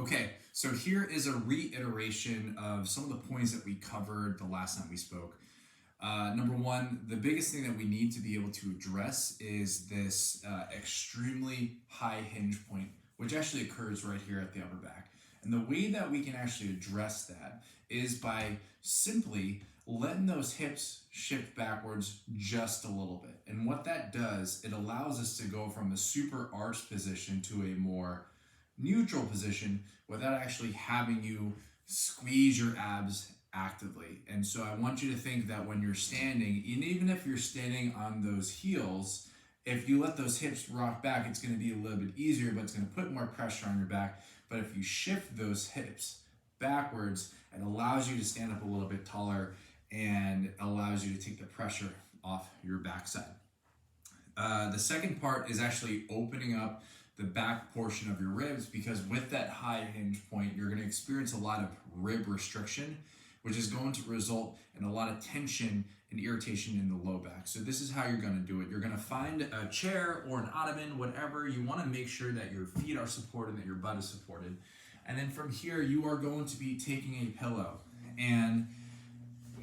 Okay, so here is a reiteration of some of the points that we covered the last time we spoke. Number one, the biggest thing that we need to be able to address is this extremely high hinge point, which actually occurs right here at the upper back. And the way that we can actually address that is by simply letting those hips shift backwards just a little bit. And what that does, it allows us to go from a super arched position to a more neutral position without actually having you squeeze your abs actively. And so I want you to think that when you're standing, and even if you're standing on those heels, if you let those hips rock back, it's going to be a little bit easier, but it's going to put more pressure on your back. But if you shift those hips backwards, it allows you to stand up a little bit taller and allows you to take the pressure off your backside. The second part is actually opening up the back portion of your ribs, because with that high hinge point, you're going to experience a lot of rib restriction, which is going to result in a lot of tension and irritation in the low back. So this is how you're going to do it. You're going to find a chair or an ottoman, whatever. You want to make sure that your feet are supported, that your butt is supported. And then from here, you are going to be taking a pillow. And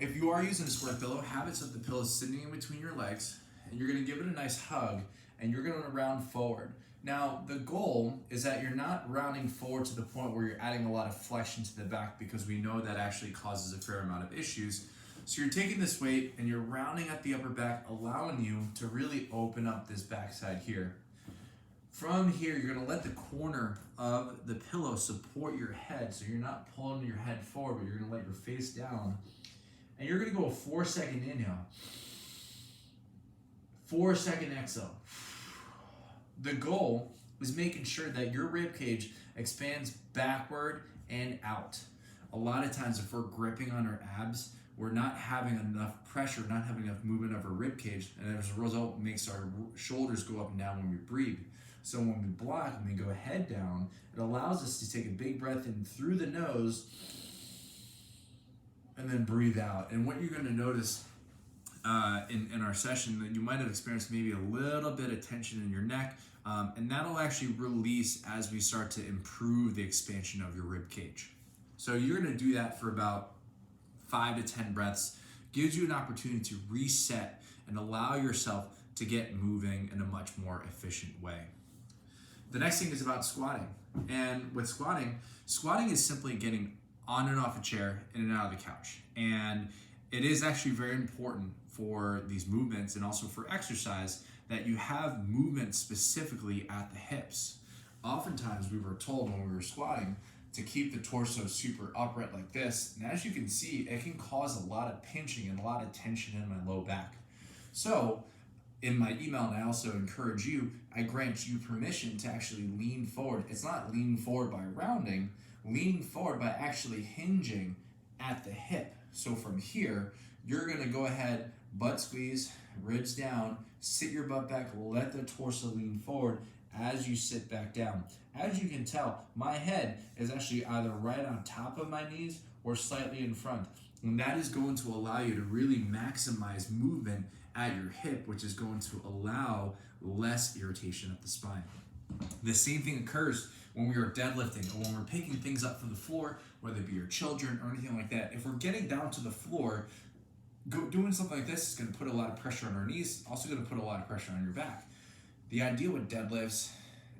if you are using a square pillow, have it so that the pillow is sitting in between your legs, and you're going to give it a nice hug, and you're going to round forward. Now, the goal is that you're not rounding forward to the point where you're adding a lot of flexion to the back, because we know that actually causes a fair amount of issues. So you're taking this weight and you're rounding at the upper back, allowing you to really open up this backside here. From here, you're going to let the corner of the pillow support your head, so you're not pulling your head forward, but you're going to let your face down. And you're going to go a 4-second inhale, 4-second exhale. The goal is making sure that your rib cage expands backward and out. A lot of times if we're gripping on our abs, we're not having enough pressure, not having enough movement of our rib cage, and as a result, it makes our shoulders go up and down when we breathe. So when we block and we go head down, it allows us to take a big breath in through the nose and then breathe out. And what you're going to notice in our session, that you might have experienced maybe a little bit of tension in your neck, and that'll actually release as we start to improve the expansion of your rib cage. So you're going to do that for about 5 to 10 breaths. Gives you an opportunity to reset and allow yourself to get moving in a much more efficient way. The next thing is about squatting. And with squatting is simply getting on and off a chair, in and out of the couch. And it is actually very important for these movements and also for exercise that you have movement specifically at the hips. Oftentimes we were told when we were squatting to keep the torso super upright like this, and as you can see, it can cause a lot of pinching and a lot of tension in my low back. So in my email, and I also encourage you, I grant you permission to actually lean forward. It's not lean forward by rounding, lean forward by actually hinging at the hip. So from here, you're gonna go ahead, butt squeeze, ribs down, sit your butt back, let the torso lean forward as you sit back down. As you can tell, my head is actually either right on top of my knees or slightly in front. And that is going to allow you to really maximize movement at your hip, which is going to allow less irritation at the spine. The same thing occurs when we are deadlifting or when we're picking things up from the floor, whether it be your children or anything like that. If we're getting down to the floor, doing something like this is going to put a lot of pressure on our knees, also going to put a lot of pressure on your back. The idea with deadlifts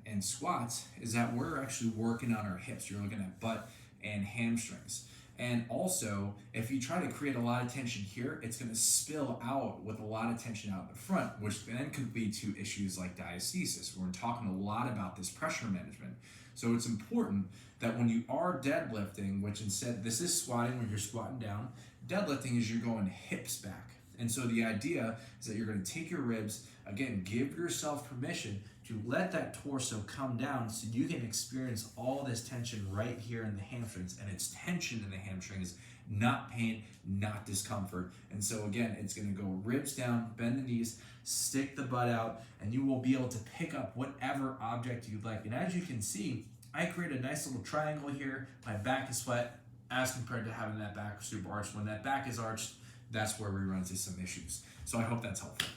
and squats is that we're actually working on our hips. You're looking at butt and hamstrings. And also, if you try to create a lot of tension here, it's going to spill out with a lot of tension out in the front, which then could lead to issues like diastasis. We're talking a lot about this pressure management. So it's important that when you are deadlifting, which instead, this is squatting when you're squatting down, deadlifting is you're going hips back. And so the idea is that you're going to take your ribs, again, give yourself permission to let that torso come down so you can experience all this tension right here in the hamstrings. And it's tension in the hamstrings, not pain, not discomfort. And so again, it's going to go ribs down, bend the knees, stick the butt out, and you will be able to pick up whatever object you'd like. And as you can see, I create a nice little triangle here. My back is flat as compared to having that back super arched. When that back is arched, that's where we run into some issues. So I hope that's helpful.